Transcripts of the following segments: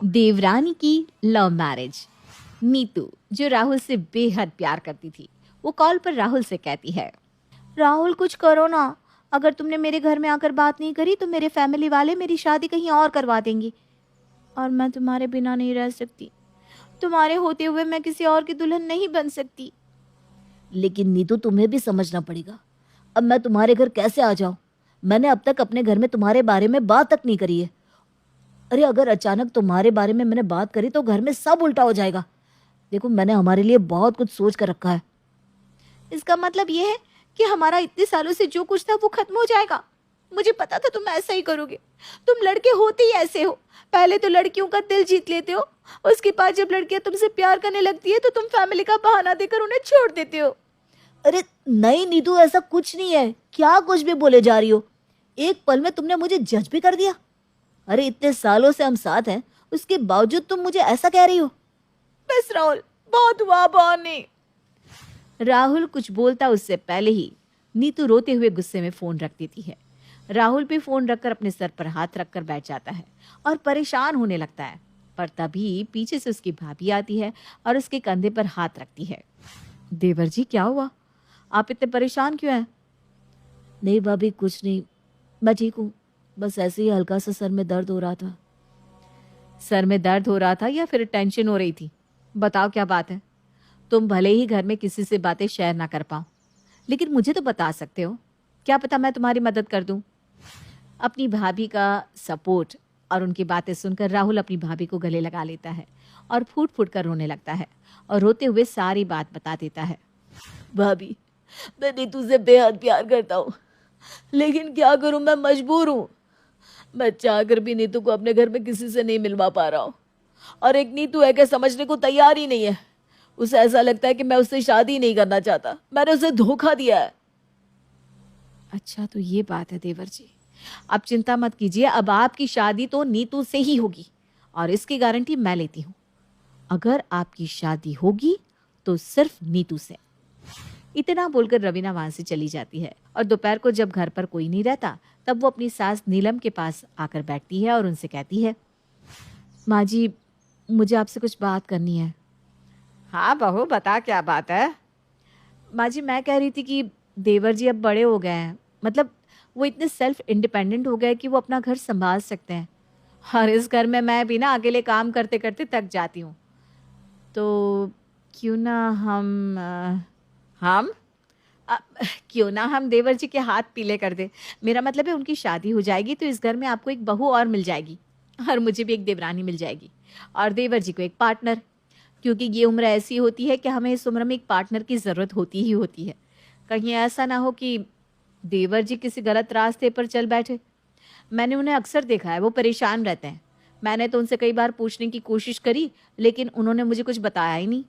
देवरानी की love marriage. Neetu, जो राहुल से बेहद प्यार करती थी, वो कॉल पर राहुल से कहती है, राहुल कुछ करो ना। अगर तुमने मेरे घर में आकर बात नहीं करी तो मेरे फैमिली वाले मेरी शादी कहीं और करवा देंगे और मैं तुम्हारे बिना नहीं रह सकती। तुम्हारे होते हुए मैं किसी और की दुल्हन नहीं बन सकती। लेकिन नीतू, तुम्हें भी समझना पड़ेगा। अब मैं तुम्हारे घर कैसे आ जाऊं? मैंने अब तक अपने घर में तुम्हारे बारे में बात तक नहीं करी है। अरे अगर अचानक तुम्हारे बारे में मैंने बात करी तो घर में सब उल्टा हो जाएगा। देखो, मैंने हमारे लिए बहुत कुछ सोच कर रखा है। इसका मतलब ये है कि हमारा इतने सालों से जो कुछ था वो खत्म हो जाएगा। मुझे पता था तुम ऐसा ही करोगे। तुम लड़के होते ही ऐसे हो। पहले तो लड़कियों का दिल जीत लेते हो, उसके बाद जब लड़कियां तुमसे प्यार करने लगती है तो तुम फैमिली का बहाना देकर उन्हें छोड़ देते हो। अरे नहीं नीतू, ऐसा कुछ नहीं है। क्या कुछ भी बोले जा रही हो? एक पल में तुमने मुझे जज भी कर दिया। अरे इतने सालों से हम साथ हैं, उसके बावजूद तुम मुझे ऐसा कह रही हो? बस राहुल, बहुत हुआ बहाने। राहुल कुछ बोलता उससे पहले ही नीतू रोते हुए गुस्से में फोन रख देती है। राहुल भी फोन रखकर अपने सर पर हाथ रखकर बैठ जाता है और परेशान होने लगता है। पर तभी पीछे से उसकी भाभी आती है और उसके कंधे पर हाथ रखती है। देवर जी, क्या हुआ? आप इतने परेशान क्यों हैं? नहीं भाभी, कुछ नहीं, मैं ठीक हूँ। बस ऐसे ही हल्का सा सर में दर्द हो रहा था। सर में दर्द हो रहा था या फिर टेंशन हो रही थी? बताओ क्या बात है। तुम भले ही घर में किसी से बातें शेयर ना कर पाओ, लेकिन मुझे तो बता सकते हो। क्या पता मैं तुम्हारी मदद कर दूं। अपनी भाभी का सपोर्ट और उनकी बातें सुनकर राहुल अपनी भाभी को गले लगा लेता है और फूट फूट कर रोने लगता है और रोते हुए सारी बात बता देता है। भाभी, मैं नीतू से बेहद प्यार करता हूँ, लेकिन क्या करूँ, मैं मजबूर हूँ। मैं चाहकर भी नीतू को अपने घर में किसी से नहीं मिलवा पा रहा हूँ। और एक नीतू है कि समझने को तैयार ही नहीं है। उसे ऐसा लगता है कि मैं उससे शादी नहीं करना चाहता। मैंने उसे धोखा दिया है। अच्छा, तो ये बात है देवर जी। आप चिंता मत कीजिए, अब आपकी शादी तो नीतू से ही होगी और इसकी गारंटी मैं लेती हूँ। अगर आपकी शादी होगी तो सिर्फ नीतू से। इतना बोलकर रवीना वहां से चली जाती है और दोपहर को जब घर पर कोई नहीं रहता तब वो अपनी सास नीलम के पास आकर बैठती है और उनसे कहती है, माँ जी, मुझे आपसे कुछ बात करनी है। हाँ बहू, बता क्या बात है। माँ जी, मैं कह रही थी कि देवर जी अब बड़े हो गए हैं। मतलब वो इतने सेल्फ इंडिपेंडेंट हो गए कि वो अपना घर संभाल सकते हैं और इस घर में मैं भी ना अकेले काम करते करते थक जाती हूँ। तो क्यों ना हम अ, क्यों ना हम देवर जी के हाथ पीले कर दे। मेरा मतलब है उनकी शादी हो जाएगी तो इस घर में आपको एक बहू और मिल जाएगी और मुझे भी एक देवरानी मिल जाएगी और देवर जी को एक पार्टनर। क्योंकि ये उम्र ऐसी होती है कि हमें इस उम्र में एक पार्टनर की ज़रूरत होती ही होती है। कहीं ऐसा ना हो कि देवर जी किसी गलत रास्ते पर चल बैठे। मैंने उन्हें अक्सर देखा है, वो परेशान रहते हैं। मैंने तो उनसे कई बार पूछने की कोशिश करी लेकिन उन्होंने मुझे कुछ बताया ही नहीं।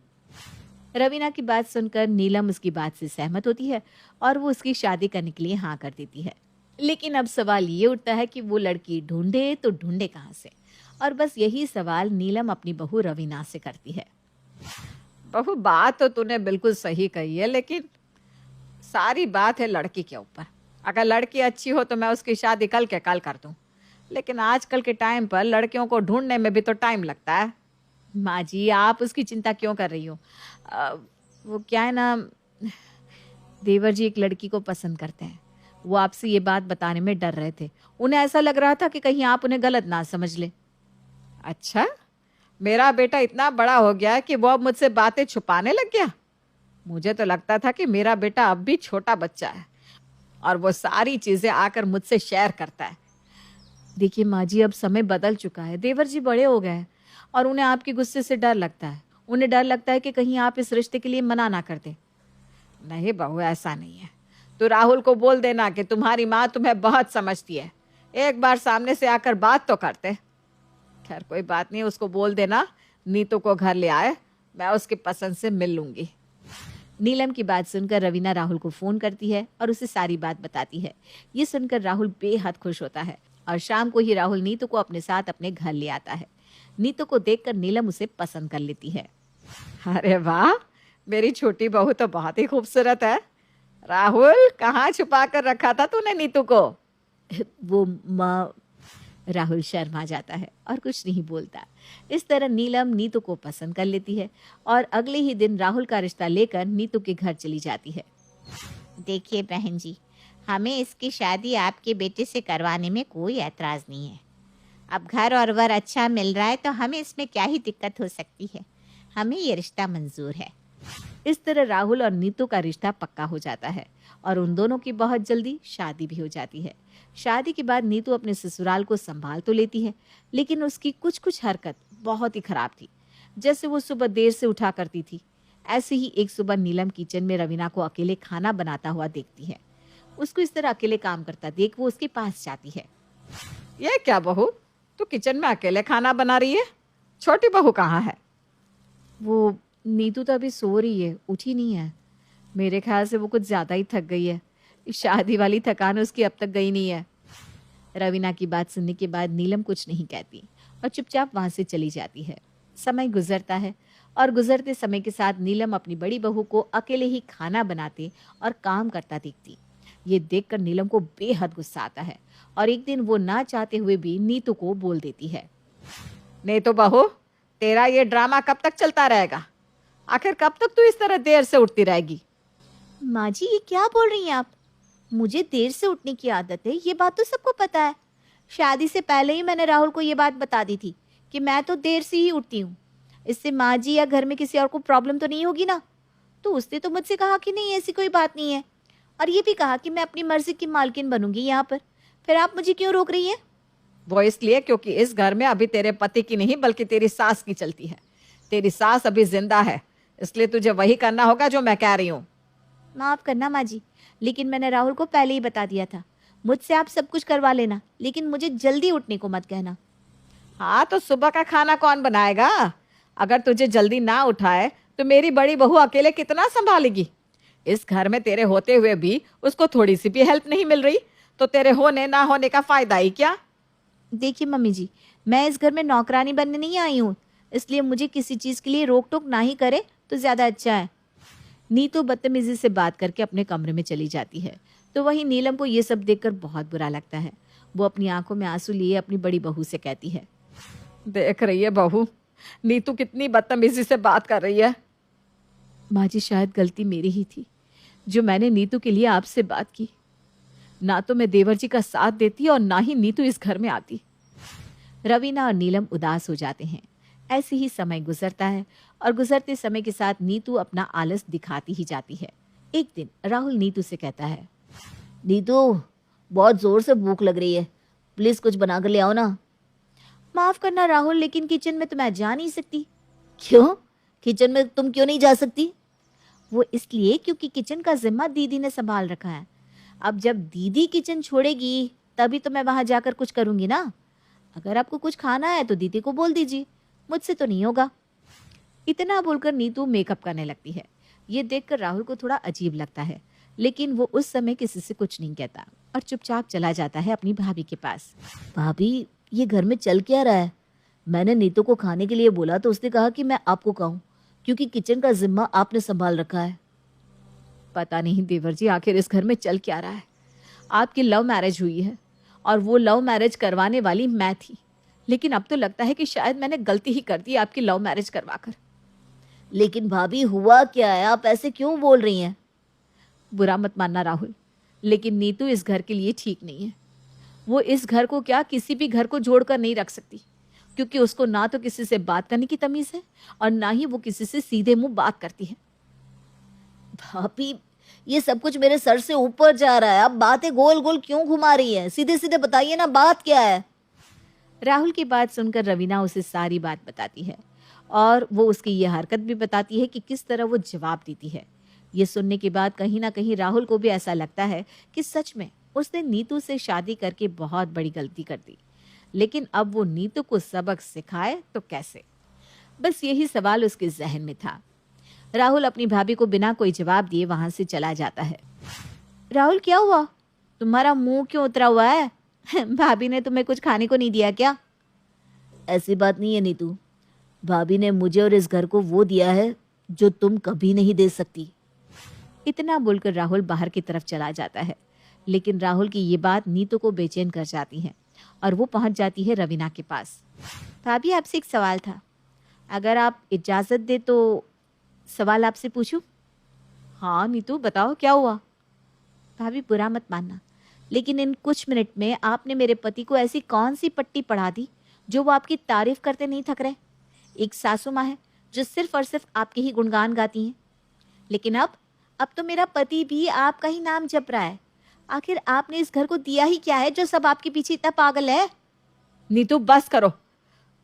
रवीना की बात सुनकर नीलम उसकी बात से सहमत होती है और वो उसकी शादी करने के लिए हाँ कर देती है। लेकिन अब सवाल ये उठता है कि वो लड़की ढूंढे तो ढूंढे कहाँ से। और बस यही सवाल नीलम अपनी बहू रवीना से करती है। बहू, बात तो तूने बिल्कुल सही कही है, लेकिन सारी बात है लड़की के ऊपर। अगर लड़की अच्छी हो तो मैं उसकी शादी कल के कल कर दूं, लेकिन आजकल के टाइम पर लड़कियों को ढूंढने में भी तो टाइम लगता है। माँ जी, आप उसकी चिंता क्यों कर रही हो? अ, वो क्या है ना, देवर जी एक लड़की को पसंद करते हैं। वो आपसे ये बात बताने में डर रहे थे। उन्हें ऐसा लग रहा था कि कहीं आप उन्हें गलत ना समझ ले। अच्छा, मेरा बेटा इतना बड़ा हो गया है कि वो अब मुझसे बातें छुपाने लग गया। मुझे तो लगता था कि मेरा बेटा अब भी छोटा बच्चा है और वो सारी चीजें आकर मुझसे शेयर करता है। देखिए माँ जी, अब समय बदल चुका है। देवर जी बड़े हो गए हैं और उन्हें आपके गुस्से से डर लगता है। उन्हें डर लगता है कि कहीं आप इस रिश्ते के लिए मना ना कर दें। नहीं बहू, ऐसा नहीं है। तो राहुल को बोल देना कि तुम्हारी माँ तुम्हें बहुत समझती है। एक बार सामने से आकर बात तो करते। खैर कोई बात नहीं, उसको बोल देना नीतू को घर ले आए, मैं उसकी पसंद से मिल लूंगी। नीलम की बात सुनकर रवीना राहुल को फोन करती है और उसे सारी बात बताती है। ये सुनकर राहुल बेहद खुश होता है और शाम को ही राहुल नीतू को अपने साथ अपने घर ले आता है। नीतू को देखकर नीलम उसे पसंद कर लेती है। अरे वाह, मेरी छोटी बहू तो बहुत ही खूबसूरत है। राहुल, कहाँ छुपा कर रखा था तूने नीतू को? वो माँ, राहुल शर्मा जाता है और कुछ नहीं बोलता। इस तरह नीलम नीतू को पसंद कर लेती है और अगले ही दिन राहुल का रिश्ता लेकर नीतू के घर चली जाती है। देखिए बहन जी, हमें इसकी शादी आपके बेटे से करवाने में कोई ऐतराज़ नहीं है। अब घर और वर अच्छा मिल रहा है तो हमें इसमें क्या ही दिक्कत हो सकती है। हमें ये रिश्ता मंजूर है। इस तरह राहुल और नीतू का रिश्ता पक्का हो जाता है और उन दोनों की बहुत जल्दी शादी भी हो जाती है। शादी के बाद नीतू अपने ससुराल को संभाल तो लेती है, लेकिन उसकी कुछ कुछ हरकत बहुत ही खराब थी। जैसे वो सुबह देर से उठा करती थी। ऐसे ही एक सुबह नीलम किचन में रवीना को अकेले खाना बनाता हुआ देखती है। उसको इस तरह अकेले काम करता देख वो उसके पास जाती है। ये क्या बहू, तू किचन में अकेले खाना बना रही है? छोटी बहू कहाँ है? वो नीतू तो अभी सो रही है, उठी नहीं है। मेरे ख्याल से वो कुछ ज़्यादा ही थक गई है। इस शादी वाली थकान उसकी अब तक गई नहीं है। रवीना की बात सुनने के बाद नीलम कुछ नहीं कहती और चुपचाप वहाँ से चली जाती है। समय गुजरता है और गुजरते समय के साथ नीलम अपनी बड़ी बहू को अकेले ही खाना बनाते और काम करता देखती। ये देखकर नीलम को बेहद गुस्सा आता है और एक दिन वो ना चाहते हुए भी नीतू को बोल देती है। नहीं तो बहू, तेरा ये ड्रामा कब तक चलता रहेगा? आखिर कब तक तू इस तरह देर से उठती रहेगी? माँ जी, ये क्या बोल रही हैं आप? मुझे देर से उठने की आदत है, ये बात तो सबको पता है। शादी से पहले ही मैंने राहुल को ये बात बता दी थी कि मैं तो देर से ही उठती हूँ। इससे माँ जी या घर में किसी और को प्रॉब्लम तो नहीं होगी ना? तो उसने तो मुझसे कहा कि नहीं, ऐसी कोई बात नहीं है, और ये भी कहा कि मैं अपनी मर्जी की मालकिन बनूंगी यहाँ पर। फिर आप मुझे क्यों रोक रही हैं? वो इसलिए क्योंकि इस घर में अभी तेरे पति की नहीं बल्कि तेरी सास की चलती है। तेरी सास अभी जिंदा है, इसलिए तुझे वही करना होगा जो मैं कह रही हूँ। माफ़ करना माँ जी, लेकिन मैंने राहुल को पहले ही बता दिया था। मुझसे आप सब कुछ करवा लेना, लेकिन मुझे जल्दी उठने को मत कहना। हाँ, तो सुबह का खाना कौन बनाएगा? अगर तुझे जल्दी ना उठाए तो मेरी बड़ी बहू अकेले कितना संभालेगी? इस घर में तेरे होते हुए भी उसको थोड़ी सी भी हेल्प नहीं मिल रही, तो तेरे होने ना होने का फायदा ही क्या? देखिए मम्मी जी, मैं इस घर में नौकरानी बनने नहीं आई हूँ, इसलिए मुझे किसी चीज़ के लिए रोक टोक ना ही करे तो ज़्यादा अच्छा है। नीतू बदतमीजी से बात करके अपने कमरे में चली जाती है। तो वहीं नीलम को ये सब देखकर बहुत बुरा लगता है। वो अपनी आंखों में आंसू लिए अपनी बड़ी बहू से कहती है। देख रही है बहू, नीतू कितनी बदतमीजी से बात कर रही है। माँ जी, शायद गलती मेरी ही थी जो मैंने नीतू के लिए आपसे बात की। ना तो मैं देवर जी का साथ देती और ना ही नीतू इस घर में आती। रवीना और नीलम उदास हो जाते हैं। ऐसे ही समय गुजरता है और गुजरते समय के साथ नीतू अपना आलस दिखाती ही जाती है। एक दिन राहुल नीतू से कहता है। नीतू, बहुत ज़ोर से भूख लग रही है, प्लीज़ कुछ बना कर ले आओ ना। माफ़ करना राहुल, लेकिन किचन में तो मैं जा नहीं सकती। क्यों? किचन में तुम क्यों नहीं जा सकती? वो इसलिए क्योंकि किचन का जिम्मा दीदी ने संभाल रखा है। अब जब दीदी किचन छोड़ेगी तभी तो मैं वहां जाकर कुछ करूंगी ना। अगर आपको कुछ खाना है तो दीदी को बोल दीजिए, मुझसे तो नहीं होगा। इतना बोलकर नीतू मेकअप करने लगती है। ये देखकर राहुल को थोड़ा अजीब लगता है, लेकिन वो उस समय किसी से कुछ नहीं कहता और चुपचाप चला जाता है अपनी भाभी के पास। भाभी, ये घर में चल क्या रहा है? मैंने नीतू को खाने के लिए बोला तो उसने कहा कि मैं आपको कहूँ, क्योंकि किचन का जिम्मा आपने संभाल रखा है। पता नहीं देवर जी, आखिर इस घर में चल क्या रहा है। आपकी लव मैरिज हुई है और वो लव मैरिज करवाने वाली मैं थी, लेकिन अब तो लगता है कि शायद मैंने गलती ही कर दी आपकी लव मैरिज करवाकर। लेकिन भाभी, हुआ क्या है? आप ऐसे क्यों बोल रही हैं? बुरा मत मानना राहुल, लेकिन नीतू इस घर के लिए ठीक नहीं है। वो इस घर को क्या किसी भी घर को जोड़कर नहीं रख सकती, क्योंकि उसको ना तो किसी से बात करने की तमीज है और ना ही वो किसी से सीधे मुंह बात करती है। भाभी, ये सब कुछ मेरे सर से ऊपर जा रहा है। आप बातें गोल गोल क्यों घुमा रही हैं? सीधे सीधे बताइए ना, बात क्या है? राहुल की बात सुनकर रवीना उसे सारी बात बताती है और वो उसकी ये हरकत भी बताती है कि किस तरह वो जवाब देती है। ये सुनने के बाद कहीं ना कहीं राहुल को भी ऐसा लगता है कि सच में उसने नीतू से शादी करके बहुत बड़ी गलती कर दी, लेकिन अब वो नीतू को सबक सिखाए तो कैसे? बस यही सवाल उसके जहन में था। राहुल अपनी भाभी को बिना कोई जवाब दिए वहां से चला जाता है। राहुल, क्या हुआ? तुम्हारा मुंह क्यों उतरा हुआ है? भाभी ने तुम्हें कुछ खाने को नहीं दिया क्या? ऐसी बात नहीं है नीतू, भाभी ने मुझे और इस घर को वो दिया है जो तुम कभी नहीं दे सकती। इतना बोलकर राहुल बाहर की तरफ चला जाता है, लेकिन राहुल की ये बात नीतू को बेचैन कर जाती है और वो पहुंच जाती है रवीना के पास। भाभी, आपसे एक सवाल था, अगर आप इजाज़त दे तो सवाल आपसे पूछूं? हाँ नीतू, बताओ क्या हुआ? भाभी, बुरा मत मानना, लेकिन इन कुछ मिनट में आपने मेरे पति को ऐसी कौन सी पट्टी पढ़ा दी जो वो आपकी तारीफ करते नहीं थक रहे। एक सासू माँ है जो सिर्फ और सिर्फ आपके ही गुणगान गाती हैं, लेकिन अब तो मेरा पति भी आपका ही नाम जप रहा है। आखिर आपने इस घर को दिया ही क्या है जो सब आपके पीछे इतना पागल है? नीतू बस करो,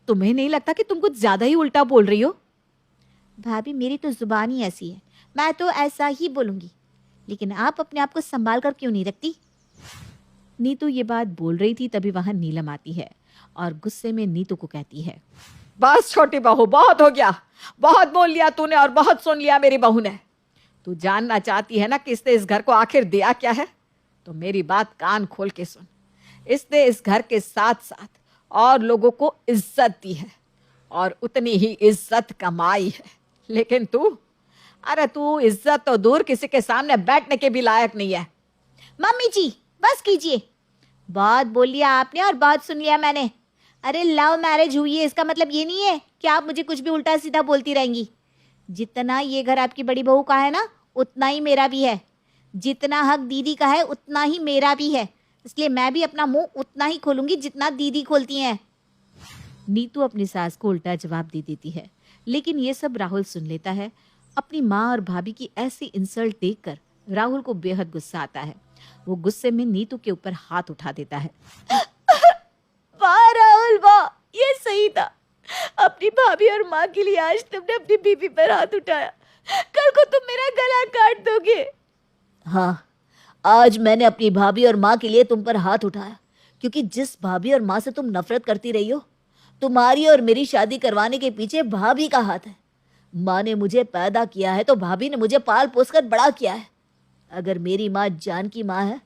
तुम्हें नहीं लगता कि तुम कुछ ज्यादा ही उल्टा बोल रही हो? भाभी, मेरी तो जुबान ही ऐसी है, मैं तो ऐसा ही बोलूंगी, लेकिन आप अपने आप को संभाल कर क्यों नहीं रखती? नीतू ये बात बोल रही थी, तभी वहां नीलम आती है और गुस्से में नीतू को कहती है, बस छोटी बहू, बहुत हो गया, बहुत बोल लिया तूने और बहुत सुन लिया मेरी बहू ने। तू जानना चाहती है ना कि इसने इस घर को आखिर दिया क्या है? तो मेरी बात कान खोल के सुन। इसने इस घर के साथ साथ और लोगों को इज्जत दी है और उतनी ही इज्जत कमाई है, लेकिन अरे तू इज्जत तो दूर, किसी के सामने बैठने के भी लायक नहीं है। मम्मी जी बस कीजिए, बहुत बोल लिया आपने और बहुत सुन लिया मैंने। अरे लव मैरिज हुई है, इसका मतलब ये नहीं है कि आप मुझे कुछ भी उल्टा सीधा बोलती रहेंगी। जितना ये घर आपकी बड़ी बहू का है ना, उतना ही मेरा भी है। जितना हक दीदी का है उतना ही मेरा भी है, इसलिए मैं भी अपना मुंह उतना ही खोलूंगी जितना दीदी खोलती हैं। नीतू अपनी सास को उल्टा जवाब दे देती है, लेकिन ये सब राहुल सुन लेता है। अपनी माँ और भाभी की ऐसी इंसल्ट देखकर राहुल को बेहद गुस्सा आता है। वो गुस्से में नीतू के ऊपर हाथ उठा देता है। वाह राहुल वाह, ये सही था। अपनी भाभी और माँ के लिए आज तुमने अपनी बीवी पर हाथ उठाया, कल को तुम मेरा गला काट दोगे। हाँ, आज मैंने अपनी भाभी और माँ के लिए तुम पर हाथ उठाया, क्योंकि जिस भाभी और माँ से तुम नफरत करती रही हो, तुम्हारी और मेरी शादी करवाने के पीछे भाभी का हाथ है। माँ ने मुझे पैदा किया है तो भाभी ने मुझे पाल पोस कर बड़ा किया है। अगर मेरी माँ जानकी माँ है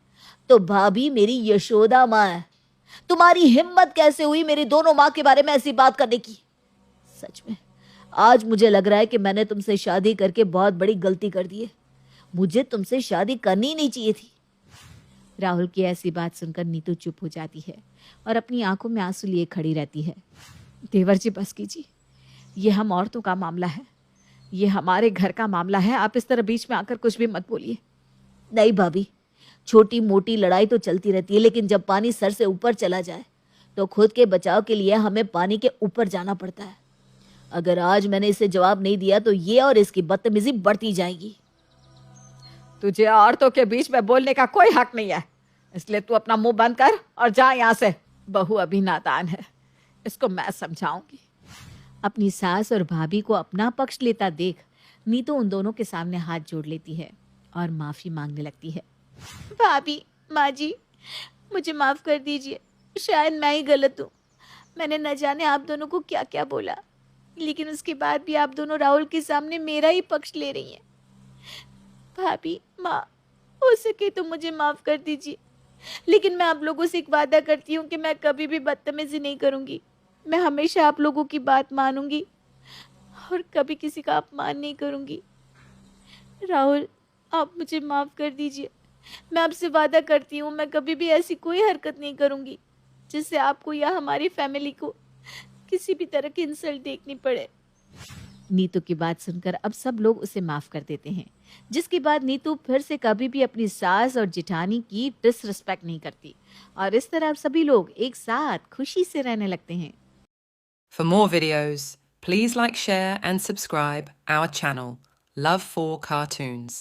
तो भाभी मेरी यशोदा माँ है। तुम्हारी हिम्मत कैसे हुई मेरी दोनों माँ के बारे में ऐसी बात करने की? सच में आज मुझे लग रहा है कि मैंने तुमसे शादी करके बहुत बड़ी गलती कर दी है। मुझे तुमसे शादी करनी ही नहीं चाहिए थी। राहुल की ऐसी बात सुनकर नीतू चुप हो जाती है और अपनी आंखों में आंसू लिए खड़ी रहती है। देवर जी बस कीजिए, ये हम औरतों का मामला है, ये हमारे घर का मामला है। आप इस तरह बीच में आकर कुछ भी मत बोलिए। नहीं भाभी, छोटी मोटी लड़ाई तो चलती रहती है, लेकिन जब पानी सर से ऊपर चला जाए तो खुद के बचाव के लिए हमें पानी के ऊपर जाना पड़ता है। अगर आज मैंने इसे जवाब नहीं दिया तो ये और इसकी बदतमीजी बढ़ती जाएगी। तुझे औरतों के बीच में बोलने का कोई हक नहीं है, इसलिए तू अपना मुंह बंद कर और जा यहाँ से। बहू अभी नादान है, इसको मैं समझाऊंगी। अपनी सास और भाभी को अपना पक्ष लेता देख नीतू उन दोनों के सामने हाथ जोड़ लेती है और माफी मांगने लगती है। भाभी, माँ जी, मुझे माफ कर दीजिए, शायद मैं ही गलत हूँ। मैंने न जाने आप दोनों को क्या क्या बोला, लेकिन उसके बाद भी आप दोनों राहुल के सामने मेरा ही पक्ष ले रही हैं। भाभी, माँ, हो सके तो मुझे माफ कर दीजिए, लेकिन मैं आप लोगों से एक वादा करती हूँ कि मैं कभी भी बदतमीजी नहीं करूँगी। मैं हमेशा आप लोगों की बात मानूंगी और कभी किसी का अपमान नहीं करूँगी। राहुल, आप मुझे माफ कर दीजिए। मैं आपसे वादा करती हूँ मैं कभी भी ऐसी कोई हरकत नहीं करूँगी जिससे आपको या हमारी फैमिली को किसी भी तरह की इंसल्ट देखनी पड़े। नीतू की बात सुनकर अब सब लोग उसे माफ कर देते हैं, जिसके बाद नीतू फिर से कभी भी अपनी सास और जिठानी की डिसरिस्पेक्ट नहीं करती और इस तरह अब सभी लोग एक साथ खुशी से रहने लगते हैं। For more videos, please like, share and subscribe our channel, Love for Cartoons.